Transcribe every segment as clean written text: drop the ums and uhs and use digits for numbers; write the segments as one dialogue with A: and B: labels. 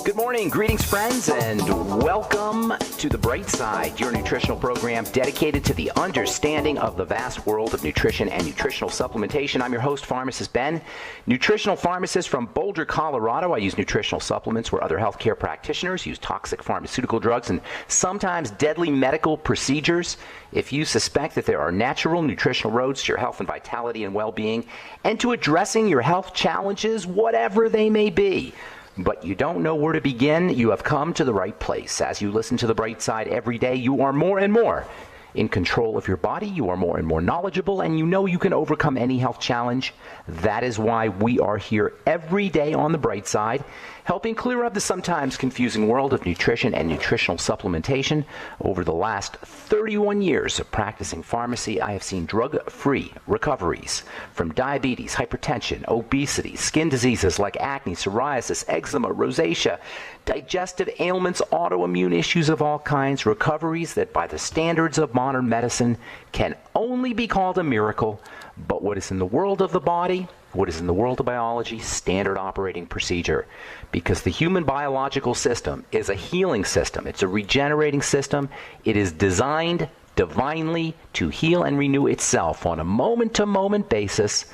A: Good morning, greetings friends, and welcome to The Bright Side, your nutritional program dedicated to the understanding of the vast world of nutrition and nutritional supplementation. I'm your host, pharmacist Ben, nutritional pharmacist from Boulder, Colorado. I use nutritional supplements where other healthcare practitioners use toxic pharmaceutical drugs and sometimes deadly medical procedures. If you suspect that there are natural nutritional roads to your health and vitality and well-being and to addressing your health challenges, whatever they may be, but you don't know where to begin, you have come to the right place. As you listen to The Bright Side every day, you are more and more in control of your body, you are more and more knowledgeable, and you know you can overcome any health challenge. That is why we are here every day on The Bright Side, helping clear up the sometimes confusing world of nutrition and nutritional supplementation. Over the last 31 years of practicing pharmacy, I have seen drug-free recoveries from diabetes, hypertension, obesity, skin diseases like acne, psoriasis, eczema, rosacea, digestive ailments, autoimmune issues of all kinds, recoveries that by the standards of modern medicine can only be called a miracle. But what is in the world of the body, what is in the world of biology, standard operating procedure. Because the human biological system is a healing system. It's a regenerating system. It is designed divinely to heal and renew itself on a moment-to-moment basis.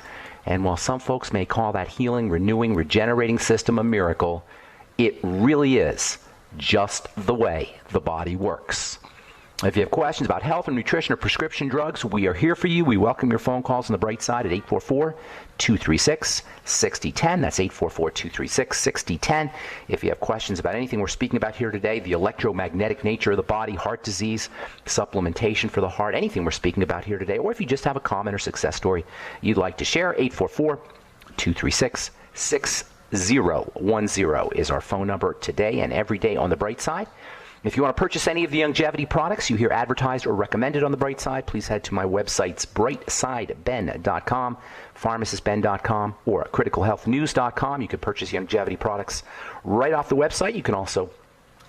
A: And while some folks may call that healing, renewing, regenerating system a miracle, it really is just the way the body works. If you have questions about health or nutrition or prescription drugs, we are here for you. We welcome your phone calls on The Bright Side at 844-236-6010. That's 844-236-6010. If you have questions about anything we're speaking about here today, the electromagnetic nature of the body, heart disease, supplementation for the heart, anything we're speaking about here today, or if you just have a comment or success story you'd like to share, 844-236-6010 is our phone number today and every day on The Bright Side. If you want to purchase any of the longevity products you hear advertised or recommended on The Bright Side, please head to my websites, brightsideben.com, pharmacistben.com, or criticalhealthnews.com. You can purchase longevity products right off the website. You can also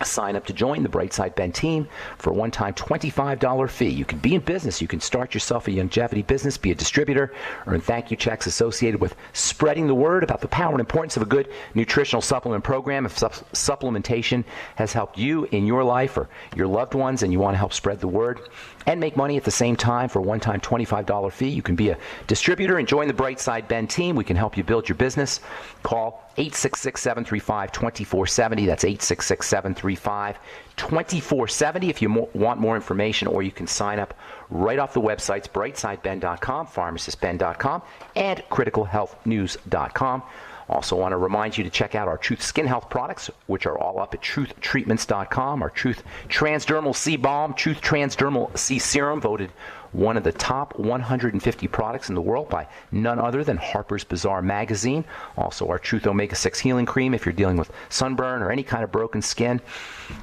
A: sign up to join the Bright Side Ben team for a one-time $25 fee. You can be in business. You can start yourself a longevity business, be a distributor, earn thank you checks associated with spreading the word about the power and importance of a good nutritional supplement program. If supplementation has helped you in your life or your loved ones and you want to help spread the word and make money at the same time for a one-time $25 fee, you can be a distributor and join the Bright Side Ben team. We can help you build your business. Call 866-735-2470. That's 866-735-2470 if you want more information, or you can sign up right off the websites, brightsideben.com, pharmacistben.com, and criticalhealthnews.com. Also want to remind you to check out our Truth Skin Health products, which are all up at truthtreatments.com. Our Truth Transdermal Sea Balm, Truth Transdermal Sea Serum, voted one of the top 150 products in the world by none other than Harper's Bazaar magazine. Also our Truth Omega-6 Healing Cream if you're dealing with sunburn or any kind of broken skin,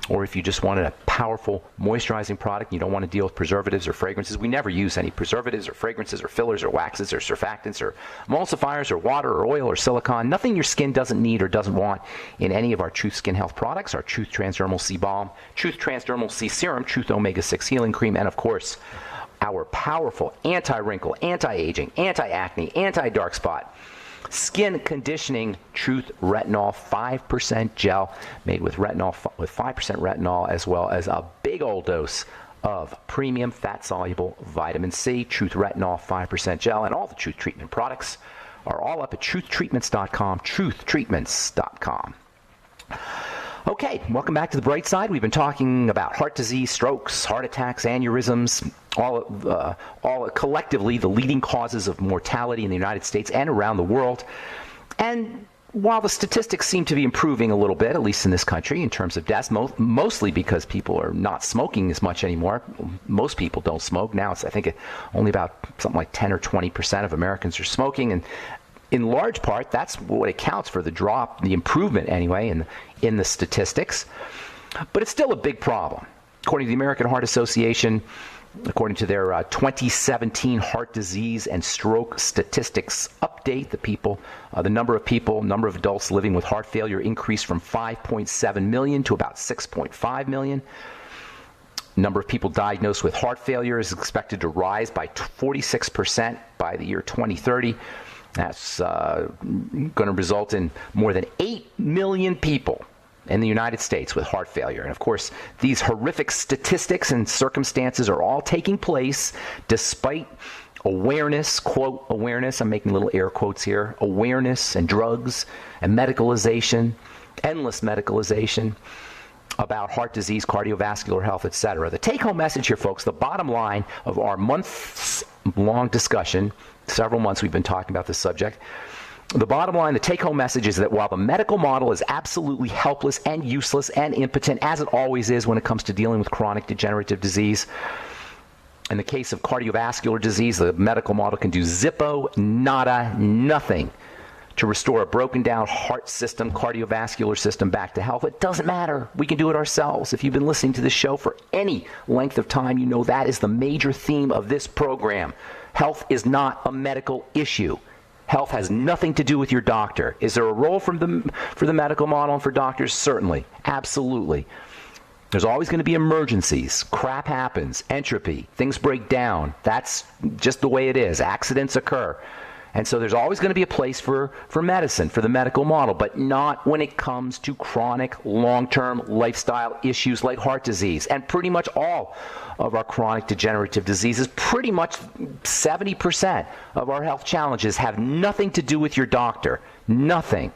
A: or if you just wanted a powerful moisturizing product, you don't want to deal with preservatives or fragrances. We never use any preservatives or fragrances or fillers or waxes or surfactants or emulsifiers or water or oil or silicone. Nothing your skin doesn't need or doesn't want in any of our Truth Skin Health products. Our Truth Transdermal Sea Balm, Truth Transdermal Sea Serum, Truth Omega-6 Healing Cream, and of course our powerful anti-wrinkle, anti-aging, anti-acne, anti-dark spot, skin conditioning Truth Retinol 5% gel made with retinol, with 5% retinol, as well as a big old dose of premium fat-soluble vitamin C. Truth Retinol 5% gel and all the Truth Treatment products are all up at truthtreatments.com, truthtreatments.com. Okay, welcome back to The Bright Side. We've been talking about heart disease, strokes, heart attacks, aneurysms, all collectively the leading causes of mortality in the United States and around the world. And while the statistics seem to be improving a little bit, at least in this country, in terms of deaths, mostly because people are not smoking as much anymore. Most people don't smoke. Now it's, I think, only about something like 10 or 20% of Americans are smoking. And in large part, that's what accounts for the drop, the improvement anyway, in the statistics. But it's still a big problem. According to the American Heart Association, according to their 2017 heart disease and stroke statistics update, the number of adults living with heart failure increased from 5.7 million to about 6.5 million. Number of people diagnosed with heart failure is expected to rise by 46% by the year 2030. That's going to result in more than 8 million people in the United States with heart failure. And of course, these horrific statistics and circumstances are all taking place despite awareness, quote, awareness, I'm making little air quotes here, awareness and drugs and medicalization, endless medicalization about heart disease, cardiovascular health, etc. The take-home message here, folks, the bottom line of our months-long discussion, several months we've been talking about this subject, the bottom line, the take-home message is that while the medical model is absolutely helpless and useless and impotent, as it always is when it comes to dealing with chronic degenerative disease, in the case of cardiovascular disease, the medical model can do zippo, nada, nothing to restore a broken down heart system, cardiovascular system back to health. It doesn't matter. We can do it ourselves. If you've been listening to this show for any length of time, you know that is the major theme of this program. Health is not a medical issue. Health has nothing to do with your doctor. Is there a role for the medical model and for doctors? Certainly. Absolutely. There's always going to be emergencies. Crap happens. Entropy. Things break down. That's just the way it is. Accidents occur. And so there's always going to be a place for medicine, for the medical model, but not when it comes to chronic, long-term lifestyle issues like heart disease. And pretty much all of our chronic degenerative diseases, pretty much 70% of our health challenges have nothing to do with your doctor. Nothing.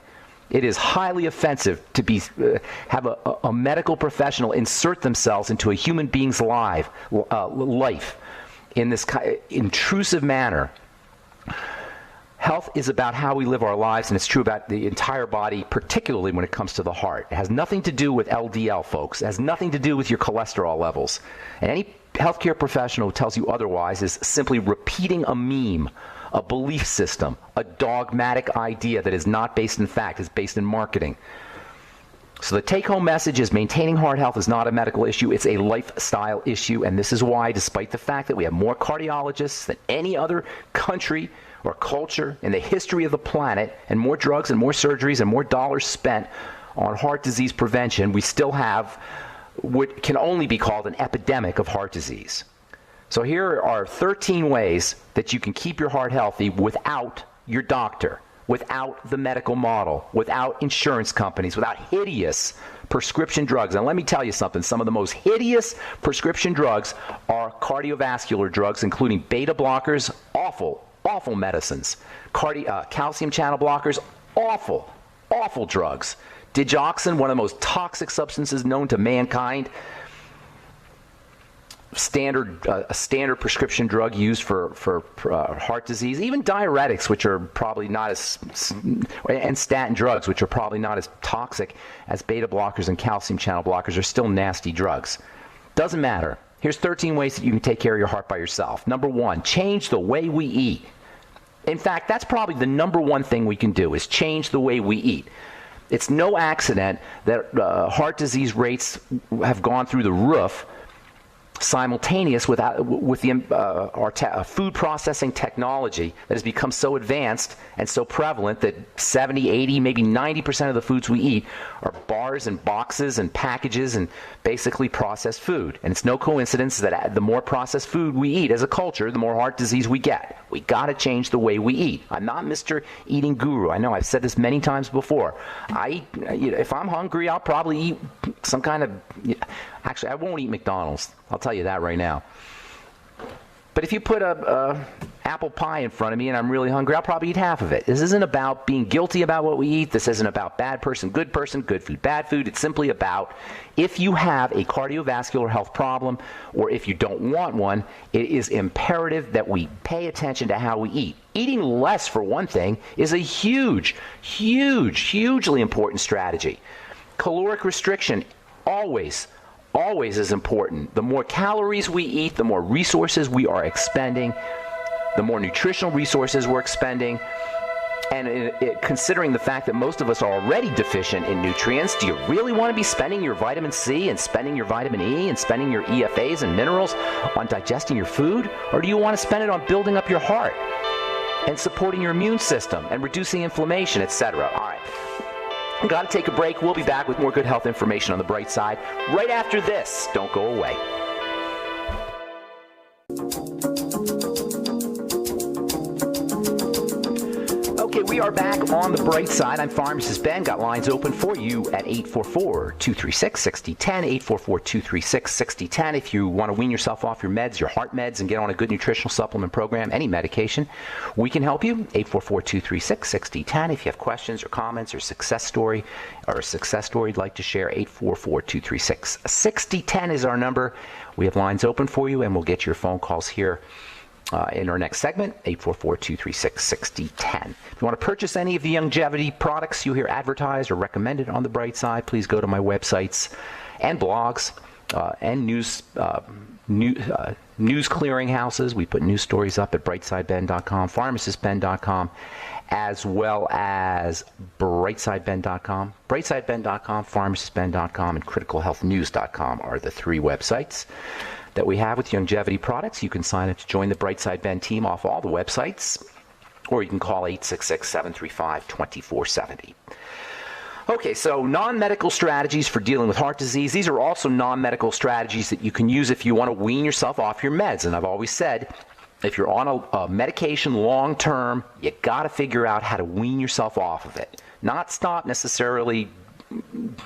A: It is highly offensive to have a medical professional insert themselves into a human being's life in this intrusive manner. Health is about how we live our lives, and it's true about the entire body, particularly when it comes to the heart. It has nothing to do with LDL, folks. It has nothing to do with your cholesterol levels. And any healthcare professional who tells you otherwise is simply repeating a meme, a belief system, a dogmatic idea that is not based in fact, it's based in marketing. So the take-home message is maintaining heart health is not a medical issue, it's a lifestyle issue, and this is why, despite the fact that we have more cardiologists than any other country or culture in the history of the planet, and more drugs and more surgeries and more dollars spent on heart disease prevention, we still have what can only be called an epidemic of heart disease. So here are 13 ways that you can keep your heart healthy without your doctor, without the medical model, without insurance companies, without hideous prescription drugs. And let me tell you something, some of the most hideous prescription drugs are cardiovascular drugs, including beta blockers, awful medicines. Calcium channel blockers, awful drugs. Digoxin, one of the most toxic substances known to mankind. A standard prescription drug used for heart disease. Even diuretics, which are probably not as, and statin drugs, which are probably not as toxic as beta blockers and calcium channel blockers, are still nasty drugs. Doesn't matter. Here's 13 ways that you can take care of your heart by yourself. Number 1, change the way we eat. In fact, that's probably the number one thing we can do, is change the way we eat. It's no accident that heart disease rates have gone through the roof simultaneous with our food processing technology that has become so advanced and so prevalent that 70, 80, maybe 90% of the foods we eat are bars and boxes and packages and basically processed food. And it's no coincidence that the more processed food we eat as a culture, the more heart disease we get. We got to change the way we eat. I'm not Mr. Eating Guru. I know I've said this many times before. If I'm hungry, I'll probably eat some kind of... Actually, I won't eat McDonald's. I'll tell you that right now. But if you put a apple pie in front of me and I'm really hungry, I'll probably eat half of it. This isn't about being guilty about what we eat. This isn't about bad person, good food, bad food. It's simply about if you have a cardiovascular health problem or if you don't want one, it is imperative that we pay attention to how we eat. Eating less, for one thing, is a hugely important strategy. Caloric restriction, always is important. The more calories we eat, the more resources we are expending, the more nutritional resources we're expending. And considering the fact that most of us are already deficient in nutrients, do you really want to be spending your vitamin C and spending your vitamin E and spending your EFAs and minerals on digesting your food? Or do you want to spend it on building up your heart and supporting your immune system and reducing inflammation, etc.? All right. We've got to take a break. We'll be back with more good health information on the bright side right after this. Don't go away. are back on the bright side. I'm Pharmacist Ben. Got lines open for you at 844-236-6010, 844-236-6010. If you want to wean yourself off your meds, your heart meds, and get on a good nutritional supplement program, any medication, we can help you. 844-236-6010. If you have questions or comments or success story you'd like to share, 844-236-6010 is our number. We have lines open for you, and we'll get your phone calls here in our next segment, 844-236-6010. If you want to purchase any of the longevity products you hear advertised or recommended on the bright side, please go to my websites and blogs and news clearinghouses. We put news stories up at brightsideben.com, pharmacistben.com, as well as brightsideben.com. Brightsideben.com, pharmacistben.com, and criticalhealthnews.com are the three websites that we have with longevity products. You can sign up to join the Brightside Ben team off all the websites, or you can call 866-735-2470. Okay, so non-medical strategies for dealing with heart disease. These are also non-medical strategies that you can use if you want to wean yourself off your meds. And I've always said, if you're on a medication long-term, you got to figure out how to wean yourself off of it. Not stop necessarily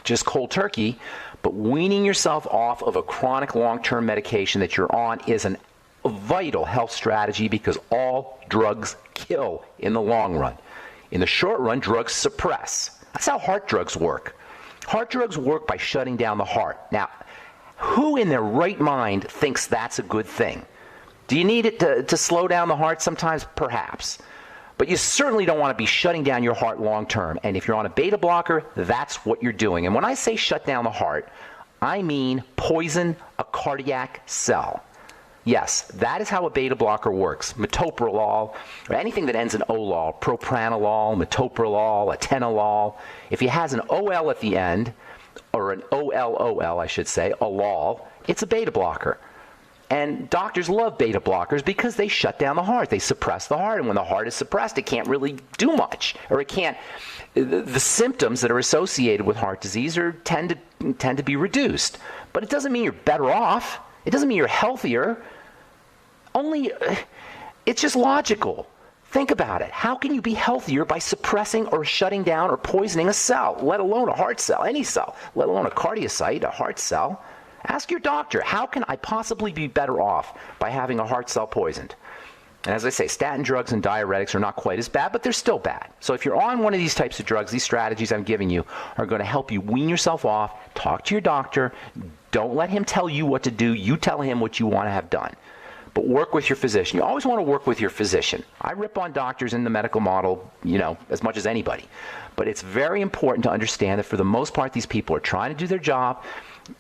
A: just cold turkey, but weaning yourself off of a chronic long-term medication that you're on is a vital health strategy, because all drugs kill in the long run. In the short run, drugs suppress. That's how heart drugs work. Heart drugs work by shutting down the heart. Now, who in their right mind thinks that's a good thing? Do you need it to slow down the heart sometimes? Perhaps. But you certainly don't want to be shutting down your heart long term. And if you're on a beta blocker, that's what you're doing. And when I say shut down the heart, I mean poison a cardiac cell. Yes, that is how a beta blocker works. Metoprolol, or anything that ends in olol, propranolol, metoprolol, atenolol. If it has an OL at the end, or an OLOL, I should say, olol, it's a beta blocker. And doctors love beta blockers because they shut down the heart. They suppress the heart. And when the heart is suppressed, it can't really do much. Or it can't. The symptoms that are associated with heart disease tend to be reduced. But it doesn't mean you're better off. It doesn't mean you're healthier. It's just logical. Think about it. How can you be healthier by suppressing or shutting down or poisoning a cell, let alone a heart cell, any cell, let alone a cardiocyte, a heart cell? Ask your doctor, how can I possibly be better off by having a heart cell poisoned? And as I say, statin drugs and diuretics are not quite as bad, but they're still bad. So if you're on one of these types of drugs, these strategies I'm giving you are going to help you wean yourself off. Talk to your doctor. Don't let him tell you what to do. You tell him what you want to have done. But work with your physician. You always want to work with your physician. I rip on doctors in the medical model, as much as anybody. But it's very important to understand that for the most part, these people are trying to do their job.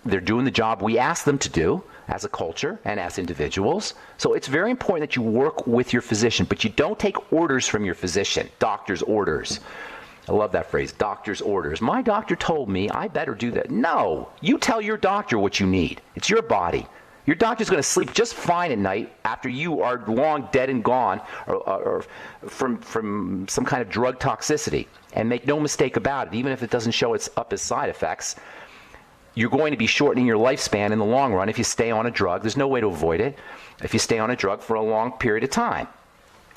A: They're doing the job we ask them to do as a culture and as individuals. So it's very important that you work with your physician, but you don't take orders from your physician, doctor's orders. I love that phrase, doctor's orders. My doctor told me I better do that. No, you tell your doctor what you need. It's your body. Your doctor's going to sleep just fine at night after you are long dead and gone or from some kind of drug toxicity. And make no mistake about it, even if it doesn't show up as side effects, you're going to be shortening your lifespan in the long run if you stay on a drug. There's no way to avoid it if you stay on a drug for a long period of time.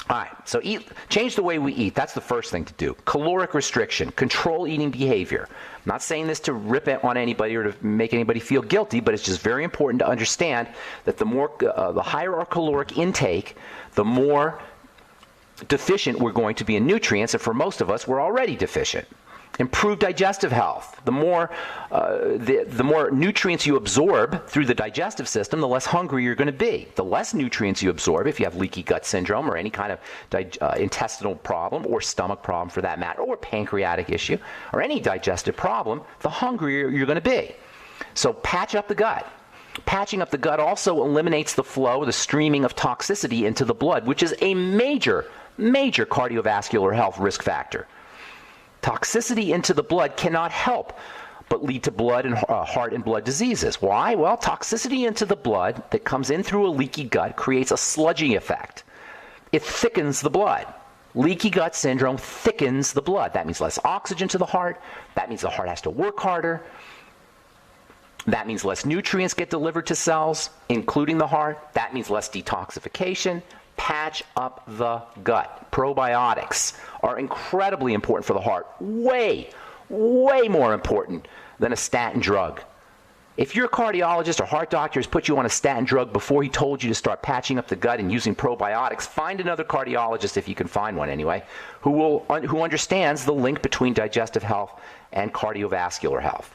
A: All right, so change the way we eat. That's the first thing to do. Caloric restriction, control eating behavior. I'm not saying this to rip it on anybody or to make anybody feel guilty, but it's just very important to understand that the higher our caloric intake, the more deficient we're going to be in nutrients, and for most of us, we're already deficient. Improve digestive health. The more nutrients you absorb through the digestive system, the less hungry you're going to be. The less nutrients you absorb, if you have leaky gut syndrome or any kind of intestinal problem or stomach problem for that matter, or pancreatic issue, or any digestive problem, the hungrier you're going to be. So patch up the gut. Patching up the gut also eliminates the flow, the streaming of toxicity into the blood, which is a major cardiovascular health risk factor. Toxicity into the blood cannot help but lead to blood and heart and blood diseases. Why? Well, toxicity into the blood that comes in through a leaky gut creates a sludging effect. It thickens the blood. Leaky gut syndrome thickens the blood. That means less oxygen to the heart. That means the heart has to work harder. That means less nutrients get delivered to cells, including the heart. That means less detoxification. patch up the gut. Probiotics are incredibly important for the heart. Way more important than a statin drug. If your cardiologist or heart doctor has put you on a statin drug before he told you to start patching up the gut and using probiotics, find another cardiologist, if you can find one anyway, who understands the link between digestive health and cardiovascular health.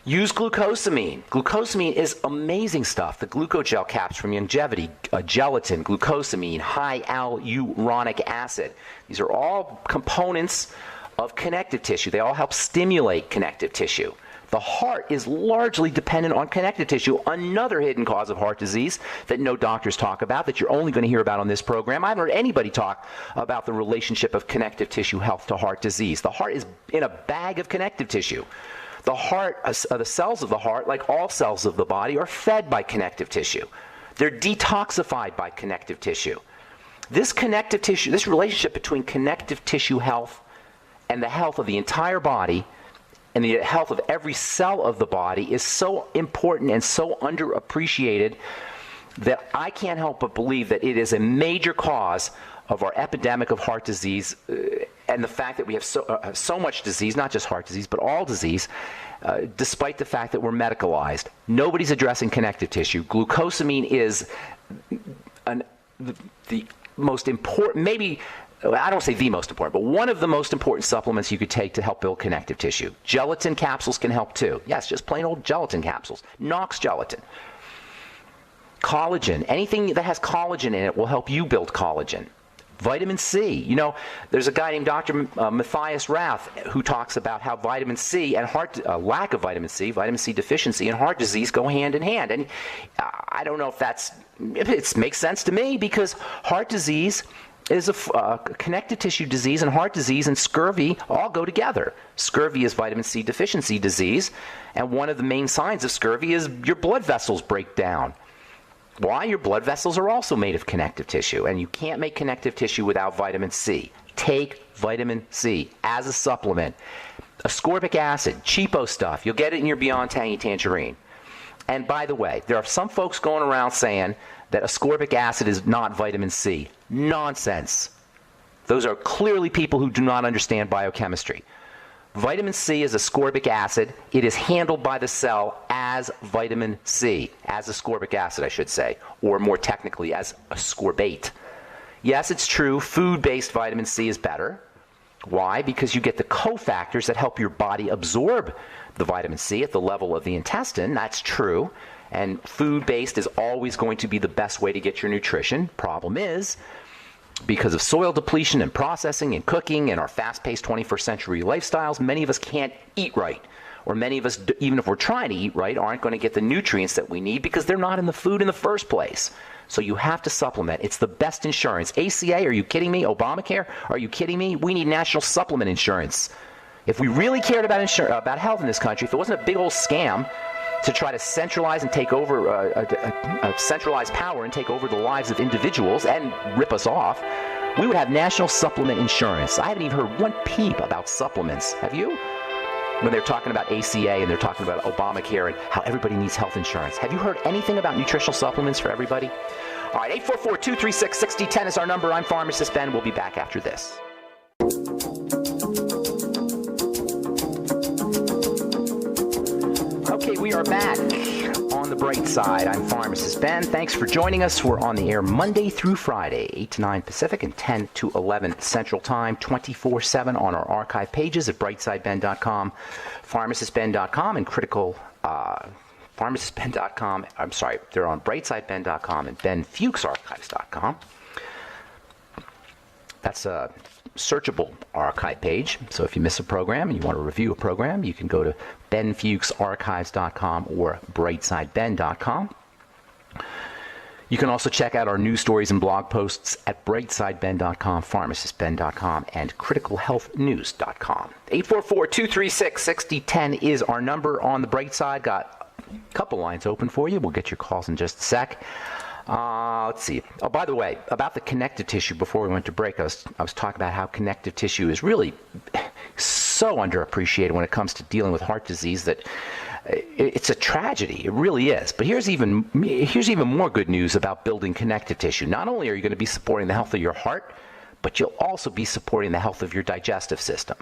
A: Use glucosamine. Glucosamine is amazing stuff. The glucogel caps from Longevity, gelatin, glucosamine, high hyaluronic acid. These are all components of connective tissue. They all help stimulate connective tissue. The heart is largely dependent on connective tissue, another hidden cause of heart disease that no doctors talk about, that you're only going to hear about on this program. I haven't heard anybody talk about the relationship of connective tissue health to heart disease. The heart is in a bag of connective tissue. The heart, the cells of the heart, like all cells of the body, are fed by connective tissue. They're detoxified by connective tissue. This connective tissue, this relationship between connective tissue health and the health of the entire body and the health of every cell of the body is so important and so underappreciated that I can't help but believe that it is a major cause of our epidemic of heart disease and the fact that we have so much disease, not just heart disease, but all disease, despite the fact that we're medicalized. Nobody's addressing connective tissue. Glucosamine is the most important, maybe, I don't say the most important, but one of the most important supplements you could take to help build connective tissue. Gelatin capsules can help too. Yes, just plain old gelatin capsules. Knox gelatin. Collagen. Anything that has collagen in it will help you build collagen. Vitamin C. You know, there's a guy named Dr. Matthias Rath who talks about how vitamin C and lack of vitamin C deficiency, and heart disease go hand in hand. And I don't know if it makes sense to me, because heart disease is a connective tissue disease, and heart disease and scurvy all go together. Scurvy is vitamin C deficiency disease, and one of the main signs of scurvy is your blood vessels break down. Why? Your blood vessels are also made of connective tissue, and you can't make connective tissue without vitamin C. Take vitamin C as a supplement. Ascorbic acid, cheapo stuff. You'll get it in your Beyond Tangy Tangerine. And by the way, there are some folks going around saying that ascorbic acid is not vitamin C. Nonsense. Those are clearly people who do not understand biochemistry. Vitamin C is ascorbic acid. It is handled by the cell as vitamin C, as ascorbic acid, I should say, or more technically, as ascorbate. Yes, it's true, food-based vitamin C is better. Why? Because you get the cofactors that help your body absorb the vitamin C at the level of the intestine. That's true. And food-based is always going to be the best way to get your nutrition. Problem is, because of soil depletion and processing and cooking and our fast-paced 21st century lifestyles, many of us can't eat right. Or many of us, even if we're trying to eat right, aren't going to get the nutrients that we need because they're not in the food in the first place. So you have to supplement. It's the best insurance. ACA, are you kidding me? Obamacare, are you kidding me? We need national supplement insurance. If we really cared about health in this country, if it wasn't a big old scam to try to centralize and take over, centralize power and take over the lives of individuals and rip us off, we would have national supplement insurance. I haven't even heard one peep about supplements. Have you? When they're talking about ACA and they're talking about Obamacare and how everybody needs health insurance. Have you heard anything about nutritional supplements for everybody? All right, 844-236-6010 is our number. I'm Pharmacist Ben. We'll be back after this. Okay, we are back on the bright side. I'm Pharmacist Ben. Thanks for joining us. We're on the air Monday through Friday, 8 to 9 Pacific and 10 to 11 Central Time, 24/7 on our archive pages at brightsideben.com, pharmacistben.com, and pharmacistben.com. I'm sorry, they're on brightsideben.com and benfuchsarchives.com. That's a searchable archive page. So if you miss a program and you want to review a program, you can go to benfuchsarchives.com or brightsideben.com. You can also check out our news stories and blog posts at brightsideben.com, pharmacistben.com, and criticalhealthnews.com. 844-236-6010 is our number on the bright side. Got a couple lines open for you. We'll get your calls in just a sec. Let's see. Oh, by the way, about the connective tissue, before we went to break, I was talking about how connective tissue is really so underappreciated when it comes to dealing with heart disease that It's a tragedy. It really is. But here's even more good news about building connective tissue. Not only are you going to be supporting the health of your heart, but you'll also be supporting the health of your digestive system.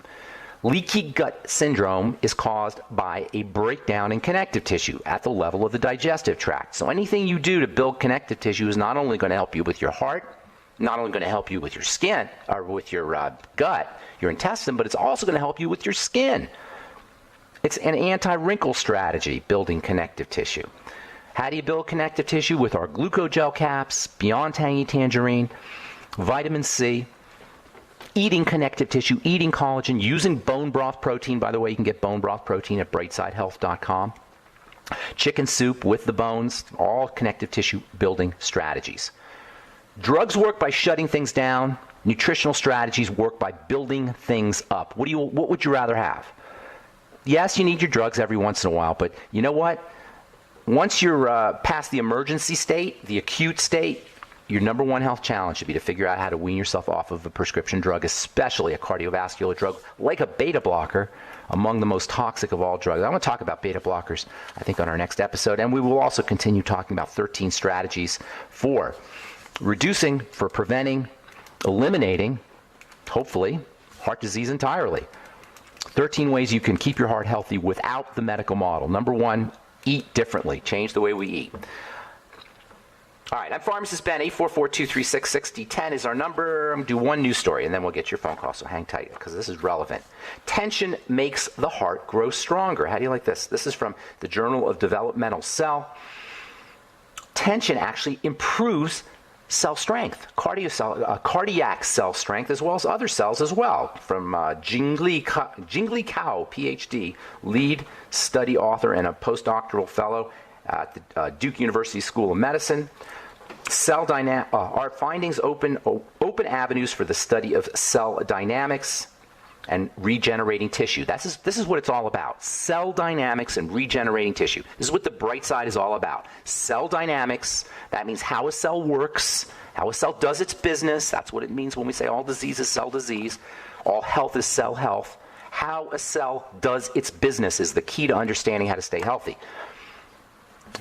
A: Leaky gut syndrome is caused by a breakdown in connective tissue at the level of the digestive tract. So anything you do to build connective tissue is not only going to help you with your heart, not only going to help you with your skin, or with your gut, your intestine, but it's also going to help you with your skin. It's an anti-wrinkle strategy, building connective tissue. How do you build connective tissue? With our glucogel caps, Beyond Tangy Tangerine, vitamin C, eating connective tissue, eating collagen, using bone broth protein. By the way, you can get bone broth protein at brightsidehealth.com. Chicken soup with the bones, all connective tissue building strategies. Drugs work by shutting things down. Nutritional strategies work by building things up. What would you rather have? Yes, you need your drugs every once in a while, but you know what? Once you're past the emergency state, the acute state, your number one health challenge should be to figure out how to wean yourself off of a prescription drug, especially a cardiovascular drug like a beta blocker, among the most toxic of all drugs. I want to talk about beta blockers, I think, on our next episode, and we will also continue talking about 13 strategies for reducing, for preventing, eliminating, hopefully, heart disease entirely. 13 ways you can keep your heart healthy without the medical model. Number one, eat differently. Change the way we eat. All right, I'm Pharmacist Ben. 844-236-6010 is our number. I'm going to do one news story, and then we'll get your phone call, so hang tight because this is relevant. Tension makes the heart grow stronger. How do you like this? This is from the Journal of Developmental Cell. Tension actually improves cell strength, cardiac cell strength, as well as other cells as well, from Jingli Kao, PhD, lead study author and a postdoctoral fellow at the Duke University School of Medicine. Our findings open avenues for the study of cell dynamics and regenerating tissue. This is what it's all about. Cell dynamics and regenerating tissue. This is what the bright side is all about. Cell dynamics, that means how a cell works, how a cell does its business. That's what it means when we say all disease is cell disease. All health is cell health. How a cell does its business is the key to understanding how to stay healthy.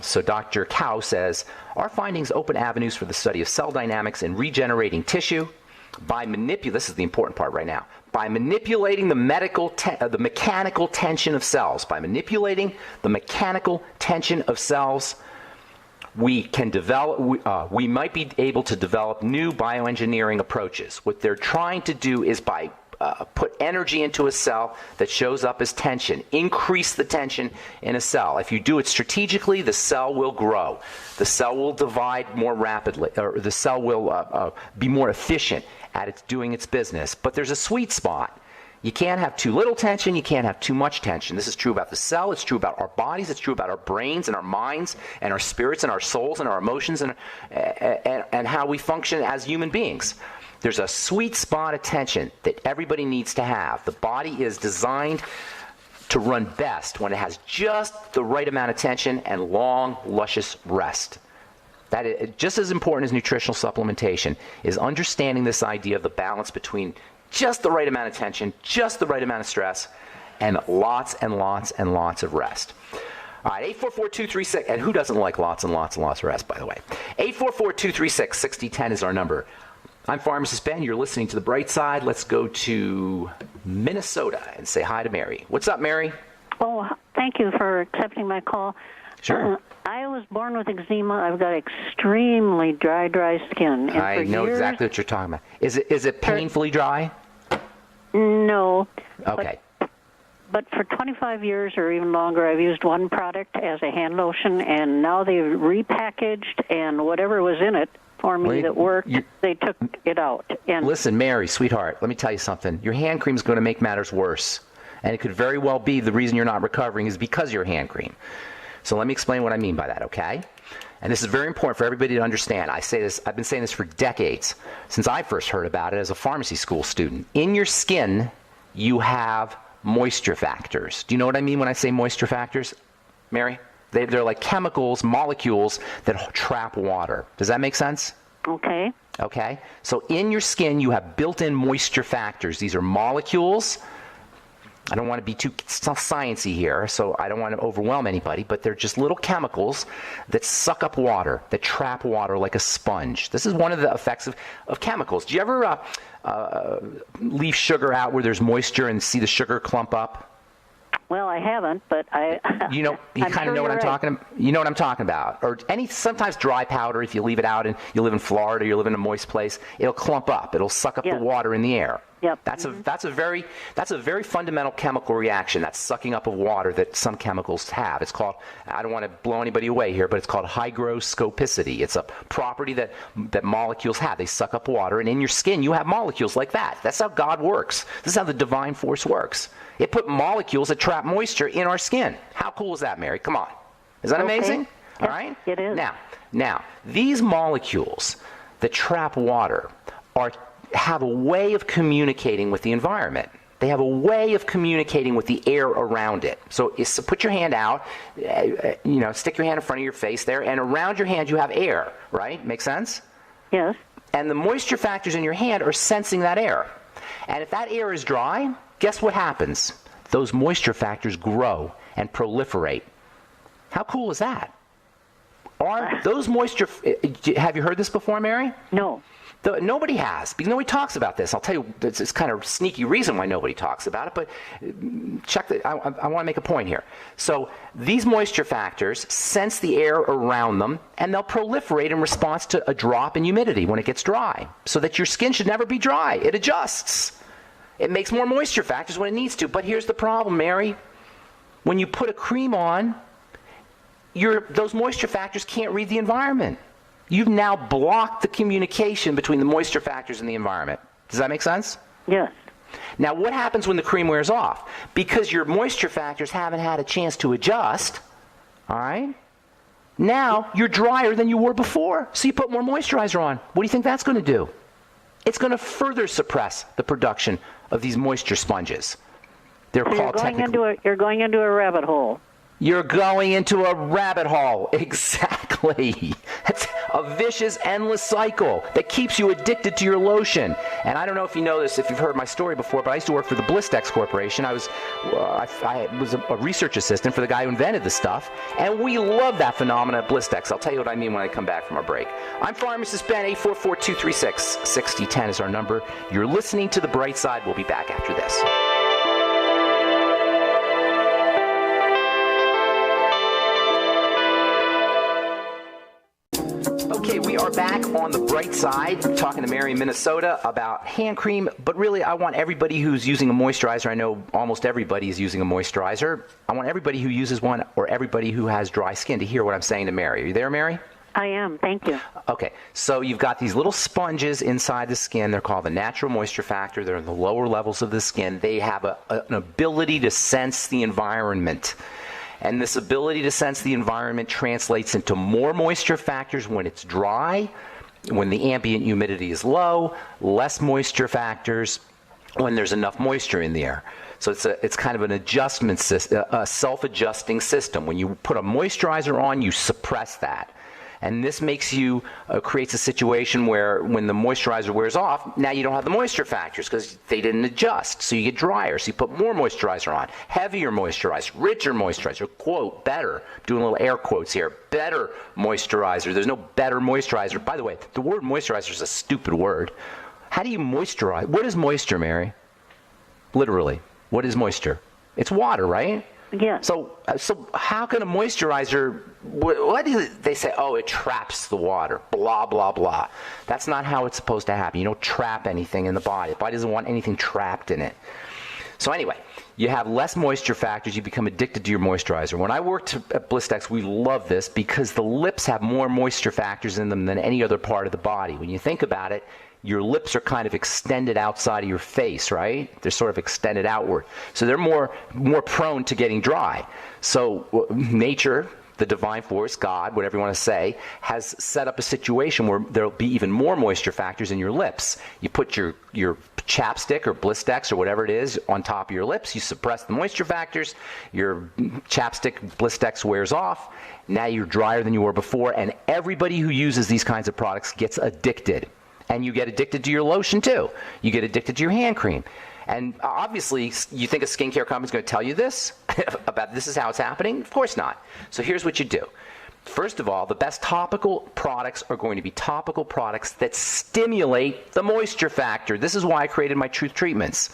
A: So Dr. Kao says, our findings open avenues for the study of cell dynamics and regenerating tissue by this is the important part right now, by manipulating the mechanical tension of cells. By manipulating the mechanical tension of cells, we might be able to develop new bioengineering approaches. What they're trying to do is by put energy into a cell that shows up as tension, increase the tension in a cell. If you do it strategically, the cell will grow. The cell will divide more rapidly, or the cell will be more efficient at doing its business. But there's a sweet spot. You can't have too little tension, you can't have too much tension. This is true about the cell, it's true about our bodies, it's true about our brains and our minds and our spirits and our souls and our emotions and how we function as human beings. There's a sweet spot of tension that everybody needs to have. The body is designed to run best when it has just the right amount of tension and long, luscious rest. That is just as important as nutritional supplementation, is understanding this idea of the balance between just the right amount of tension, just the right amount of stress, and lots and lots and lots of rest. All right, 844-236, and who doesn't like lots and lots and lots of rest, by the way? 844-236-6010 is our number. I'm Pharmacist Ben. You're listening to The Bright Side. Let's go to Minnesota and say hi to Mary. What's up, Mary?
B: Oh, thank you for accepting my call.
A: Sure.
B: I was born with eczema. I've got extremely dry skin. And
A: I know exactly what you're talking about. Is it painfully dry?
B: No.
A: Okay.
B: But for 25 years or even longer, I've used one product as a hand lotion, and now they've repackaged, and whatever was in it for me that worked, they took it out. And
A: listen, Mary, sweetheart, let me tell you something. Your hand cream is going to make matters worse. And it could very well be the reason you're not recovering is because of your hand cream. So let me explain what I mean by that, okay? And this is very important for everybody to understand. I've been saying this for decades, since I first heard about it as a pharmacy school student. In your skin, you have moisture factors. Do you know what I mean when I say moisture factors, Mary? They're like chemicals, molecules that trap water. Does that make sense?
B: Okay.
A: Okay. So in your skin, you have built-in moisture factors. These are molecules I don't want to be too sciencey here, so I don't want to overwhelm anybody, but they're just little chemicals that suck up water, that trap water like a sponge. This is one of the effects of chemicals. Do you ever leave sugar out where there's moisture and see the sugar clump up?
B: Well, I haven't, but
A: you kind of know what I'm talking about. You know what I'm talking about. Or sometimes dry powder, if you leave it out and you live in Florida, you live in a moist place, it'll clump up. It'll suck up the water in the air.
B: Yep.
A: That's a very fundamental chemical reaction. That's sucking up of water that some chemicals have. It's called, I don't want to blow anybody away here, but it's called hygroscopicity. It's a property that molecules have. They suck up water, and in your skin you have molecules like that. That's how God works. This is how the divine force works. It put molecules that trap moisture in our skin. How cool is that, Mary? Come on. Is that amazing?
B: Yep,
A: all right?
B: It is.
A: Now, these molecules that trap water have a way of communicating with the environment. They have a way of communicating with the air around it. So put your hand out, stick your hand in front of your face there, and around your hand you have air, right? Make sense?
B: Yes.
A: And the moisture factors in your hand are sensing that air. And if that air is dry, guess what happens? Those moisture factors grow and proliferate. How cool is that? Are those moisture... Have you heard this before, Mary?
B: No.
A: Nobody has, because nobody talks about this. I'll tell you, it's kind of sneaky reason why nobody talks about it, but I want to make a point here. So these moisture factors sense the air around them, and they'll proliferate in response to a drop in humidity when it gets dry, so that your skin should never be dry. It adjusts. It makes more moisture factors when it needs to. But here's the problem, Mary. When you put a cream on, those moisture factors can't read the environment. You've now blocked the communication between the moisture factors and the environment. Does that make sense?
B: Yes.
A: Now, what happens when the cream wears off? Because your moisture factors haven't had a chance to adjust, all right? Now, you're drier than you were before, so you put more moisturizer on. What do you think that's going to do? It's going to further suppress the production of these moisture sponges. They're called
B: you're going into a rabbit hole.
A: You're going into a rabbit hole. Exactly. It's a vicious, endless cycle that keeps you addicted to your lotion. And I don't know if you know this, if you've heard my story before, but I used to work for the Blistex Corporation. I was a research assistant for the guy who invented the stuff, and we love that phenomenon at Blistex. I'll tell you what I mean when I come back from our break. I'm Pharmacist Ben. 844-236-6010 is our number. You're listening to The Bright Side. We'll be back after this. Okay, we are back on The Bright Side, talking to Mary in Minnesota about hand cream, but really I want everybody who's using a moisturizer, I know almost everybody is using a moisturizer, I want everybody who uses one or everybody who has dry skin to hear what I'm saying to Mary. Are you there, Mary?
B: I am, thank you.
A: Okay, so you've got these little sponges inside the skin. They're called the natural moisture factor. They're in the lower levels of the skin. They have an ability to sense the environment. And this ability to sense the environment translates into more moisture factors when it's dry, when the ambient humidity is low, less moisture factors when there's enough moisture in the air. So it's kind of an adjustment system, a self-adjusting system. When you put a moisturizer on, you suppress that. And this creates a situation where when the moisturizer wears off, now you don't have the moisture factors because they didn't adjust. So you get drier. So you put more moisturizer on, heavier moisturizer, richer moisturizer, quote, better. Doing little air quotes here. Better moisturizer. There's no better moisturizer. By the way, the word moisturizer is a stupid word. How do you moisturize? What is moisture, Mary? Literally. What is moisture? It's water, right?
B: Yeah.
A: So how can a moisturizer, what do they say? Oh, it traps the water, blah, blah, blah. That's not how it's supposed to happen. You don't trap anything in the body. The body doesn't want anything trapped in it. So anyway, you have less moisture factors. You become addicted to your moisturizer. When I worked at Blistex, we love this because the lips have more moisture factors in them than any other part of the body. When you think about it, your lips are kind of extended outside of your face, right? They're sort of extended outward. So they're more prone to getting dry. So nature, the divine force, God, whatever you want to say, has set up a situation where there'll be even more moisture factors in your lips. You put your chapstick or Blistex or whatever it is on top of your lips. You suppress the moisture factors. Your chapstick, Blistex wears off. Now you're drier than you were before. And everybody who uses these kinds of products gets addicted. And you get addicted to your lotion, too. You get addicted to your hand cream. And obviously, you think a skincare company is going to tell you this about this is how it's happening? Of course not. So here's what you do. First of all, the best topical products are going to be topical products that stimulate the moisture factor. This is why I created my Truth Treatments.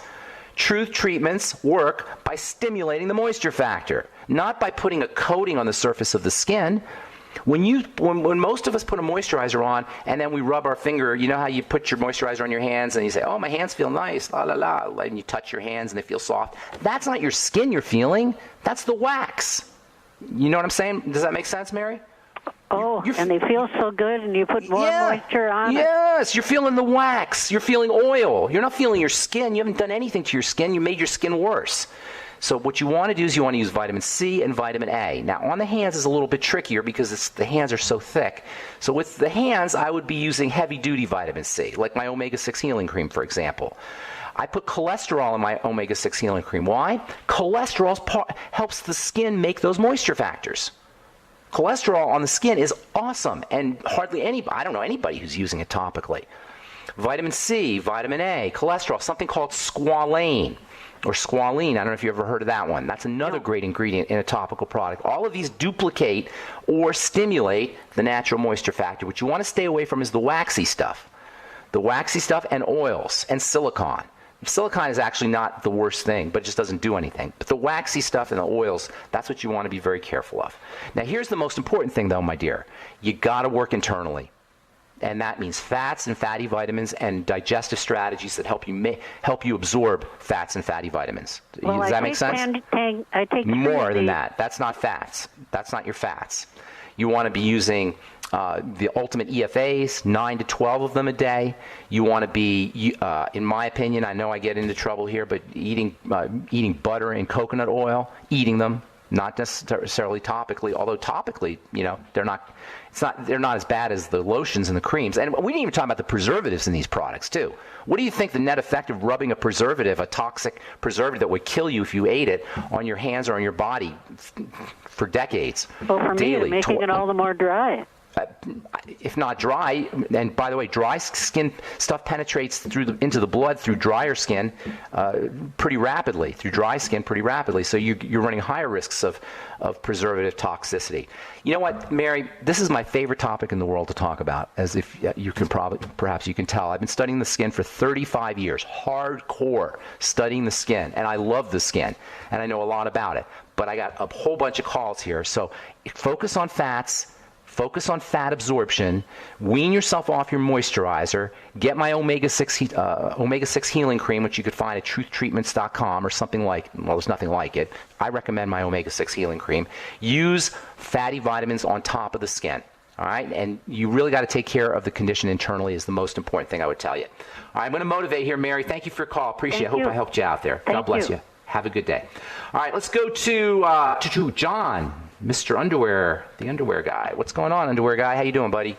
A: Truth Treatments work by stimulating the moisture factor, not by putting a coating on the surface of the skin. When most of us put a moisturizer on and then we rub our finger, you know how you put your moisturizer on your hands and you say, oh, my hands feel nice, la la la, and you touch your hands and they feel soft. That's not your skin you're feeling. That's the wax. You know what I'm saying? Does that make sense, Mary?
B: Oh, and they feel so good, and you put more moisture on it.
A: Yes, you're feeling the wax. You're feeling oil. You're not feeling your skin. You haven't done anything to your skin. You made your skin worse. So what you want to do is you want to use vitamin C and vitamin A. Now, on the hands is a little bit trickier because the hands are so thick. So with the hands, I would be using heavy-duty vitamin C, like my omega-6 healing cream, for example. I put cholesterol in my omega-6 healing cream. Why? Cholesterol helps the skin make those moisture factors. Cholesterol on the skin is awesome, and hardly anybody, I don't know anybody who's using it topically. Vitamin C, vitamin A, cholesterol, something called squalane or squalene. I don't know if you ever heard of that one. That's another great ingredient in a topical product. All of these duplicate or stimulate the natural moisture factor. What you want to stay away from is the waxy stuff. The waxy stuff and oils and silicone. Silicone is actually not the worst thing, but it just doesn't do anything. But the waxy stuff and the oils, that's what you want to be very careful of. Now, here's the most important thing, though, my dear. You got to work internally. And that means fats and fatty vitamins and digestive strategies that help you absorb fats and fatty vitamins.
B: Well,
A: Does that make sense?
B: I take
A: more than that. That's not fats. That's not your fats. You want to be using the ultimate EFAs, 9 to 12 of them a day. You want to be, in my opinion, I know I get into trouble here, but eating butter and coconut oil, eating them, not necessarily topically, although topically, they're not as bad as the lotions and the creams. And we didn't even talk about the preservatives in these products, too. What do you think the net effect of rubbing a preservative, a toxic preservative that would kill you if you ate it, on your hands or on your body for decades?
B: Well, for
A: daily,
B: me, it's making it all the more dry.
A: If not dry, and by the way, dry skin stuff penetrates into the blood through drier skin pretty rapidly, so you're running higher risks of preservative toxicity. You know what, Mary, this is my favorite topic in the world to talk about, as if you can perhaps you can tell. I've been studying the skin for 35 years, hardcore studying the skin, and I love the skin, and I know a lot about it, but I got a whole bunch of calls here, so focus on fats. Focus on fat absorption. Wean yourself off your moisturizer. Get my omega-6 healing cream, which you could find at truthtreatments.com or something like. Well, there's nothing like it. I recommend my omega-6 healing cream. Use fatty vitamins on top of the skin. All right, and you really got to take care of the condition internally is the most important thing I would tell you. All right, I'm going to motivate here, Mary. Thank you for your call. Appreciate it. Hope I helped you out there. God bless you. Have a good day. All right, let's go to John. Mr. Underwear, the underwear guy. What's going on, underwear guy? How you doing, buddy?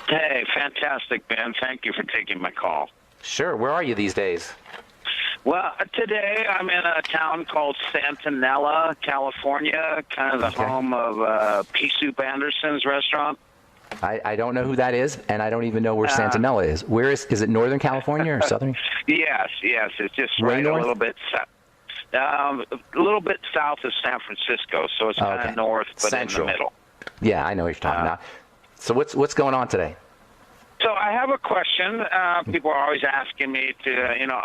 C: Hey, fantastic, Ben. Thank you for taking my call.
A: Sure. Where are you these days?
C: Well, today I'm in a town called Santanella, California, kind of the home of Pea Soup Anderson's restaurant.
A: I don't know who that is, and I don't even know where Santanella is. Where is it Northern California or Southern?
C: Yes. It's just right
A: north?
C: a little bit south of San Francisco, so it's kind of north, but
A: Central.
C: in the middle.
A: Yeah, I know what you're talking about. So what's going on today?
C: So I have a question. People are always asking me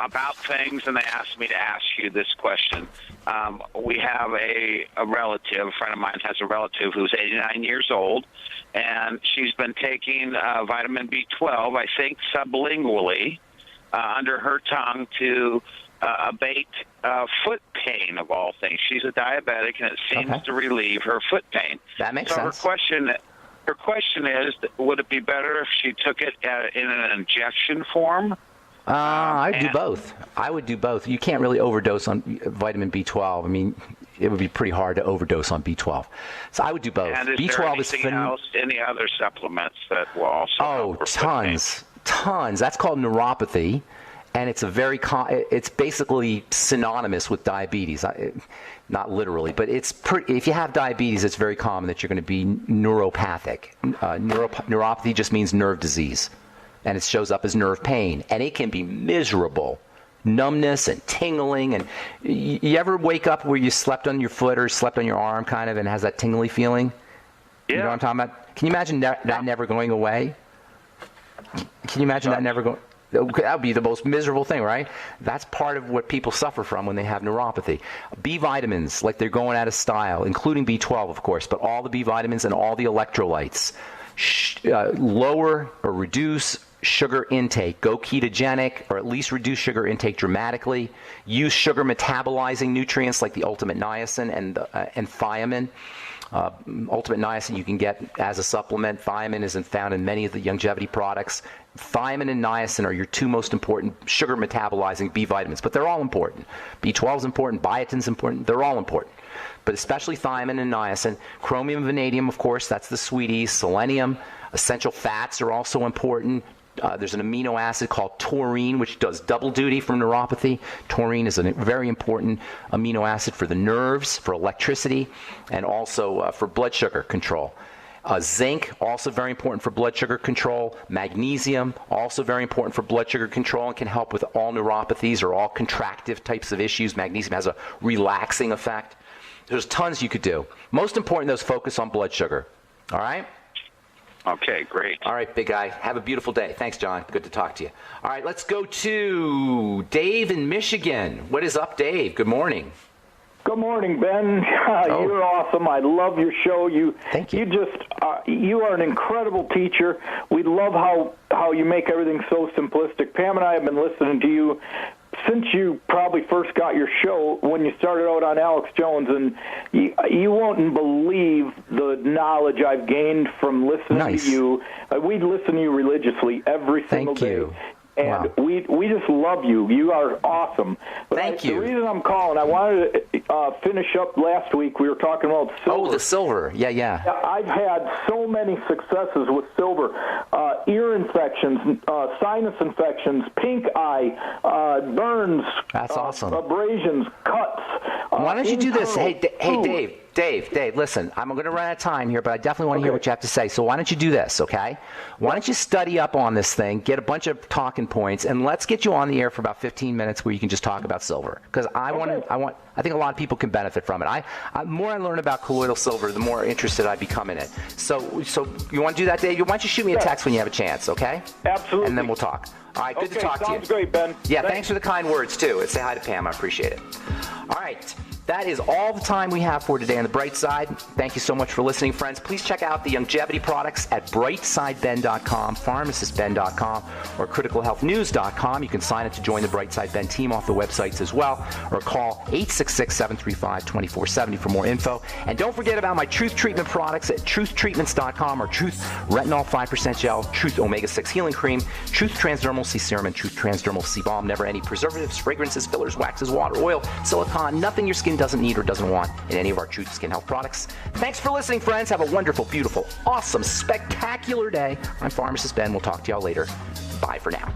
C: about things, and they ask me to ask you this question. We have a friend of mine has a relative who's 89 years old, and she's been taking vitamin B12, I think sublingually, under her tongue to abate foot pain, of all things. She's a diabetic, and it seems to relieve her foot pain.
A: That makes sense.
C: Her question is, would it be better if she took it in an injection form?
A: I'd do both. I would do both. You can't really overdose on vitamin B12. I mean, it would be pretty hard to overdose on B12. So I would do both.
C: And is
A: B12
C: there anything else, any other supplements that will also help her
A: tons. That's called neuropathy. And it's it's basically synonymous with diabetes. Not literally, but if you have diabetes, it's very common that you're going to be neuropathic. Neuropathy just means nerve disease, and it shows up as nerve pain, and it can be miserable numbness and tingling. And you ever wake up where you slept on your foot or slept on your arm kind of and has that tingly feeling?
C: Yeah.
A: You know what I'm talking about? Can you imagine that never going away? Can you imagine that never going? That would be the most miserable thing, right? That's part of what people suffer from when they have neuropathy. B vitamins, like they're going out of style, including B12, of course, but all the B vitamins and all the electrolytes. Lower or reduce sugar intake. Go ketogenic, or at least reduce sugar intake dramatically. Use sugar metabolizing nutrients like the ultimate niacin and thiamine. Ultimate niacin you can get as a supplement. Thiamine isn't found in many of the longevity products. Thiamine and niacin are your two most important sugar metabolizing B vitamins, but they're all important. B12 is important, biotin's important, they're all important. But especially thiamine and niacin. Chromium and vanadium, of course, that's the sweeties. Selenium, essential fats are also important. There's an amino acid called taurine, which does double duty for neuropathy. Taurine is a very important amino acid for the nerves, for electricity, and also for blood sugar control. Zinc, also very important for blood sugar control. Magnesium, also very important for blood sugar control and can help with all neuropathies or all contractive types of issues. Magnesium has a relaxing effect. There's tons you could do. Most important, though, is focus on blood sugar. All right?
C: Okay, great.
A: All right, big guy. Have a beautiful day. Thanks, John. Good to talk to you. All right, let's go to Dave in Michigan. What is up, Dave? Good morning.
D: Good morning, Ben. You're awesome. I love your show.
A: Thank you.
D: You are an incredible teacher. We love how you make everything so simplistic. Pam and I have been listening to you since you probably first got your show when you started out on Alex Jones, and you won't believe the knowledge I've gained from listening to you. We listen to you religiously every single day.
A: Thank you.
D: And we just love you. You are awesome. But
A: Thank you.
D: The reason I'm calling, I wanted to finish up last week. We were talking about silver.
A: Oh, the silver. Yeah.
D: I've had so many successes with silver. Ear infections, sinus infections, pink eye, burns.
A: That's awesome.
D: Abrasions, cuts.
A: Why don't you do this? Hey, Dave, listen, I'm going to run out of time here, but I definitely want to hear what you have to say. So why don't you do this, okay? Why don't you study up on this thing, get a bunch of talking points, and let's get you on the air for about 15 minutes where you can just talk about silver. Because I think a lot of people can benefit from it. The more I learn about colloidal silver, the more interested I become in it. So you want to do that, Dave? Why don't you shoot me a text when you have a chance, okay?
D: Absolutely.
A: And then we'll talk. All right, good to talk to you.
D: Sounds great, Ben.
A: Yeah, thanks for the kind words, too. And say hi to Pam. I appreciate it. All right. That is all the time we have for today on The Bright Side. Thank you so much for listening, friends. Please check out the longevity products at brightsideben.com, pharmacistben.com, or criticalhealthnews.com. You can sign up to join the Brightside Ben team off the websites as well, or call 866-735-2470 for more info. And don't forget about my Truth Treatment products at truthtreatments.com, or Truth Retinol 5% Gel, Truth Omega-6 Healing Cream, Truth Transdermal C Serum, and Truth Transdermal C Balm. Never any preservatives, fragrances, fillers, waxes, water, oil, silicone, nothing your skin doesn't need or doesn't want in any of our Truth Skin Health products. Thanks for listening, friends. Have a wonderful, beautiful, awesome, spectacular day. I'm Pharmacist Ben. We'll talk to y'all later. Bye for now.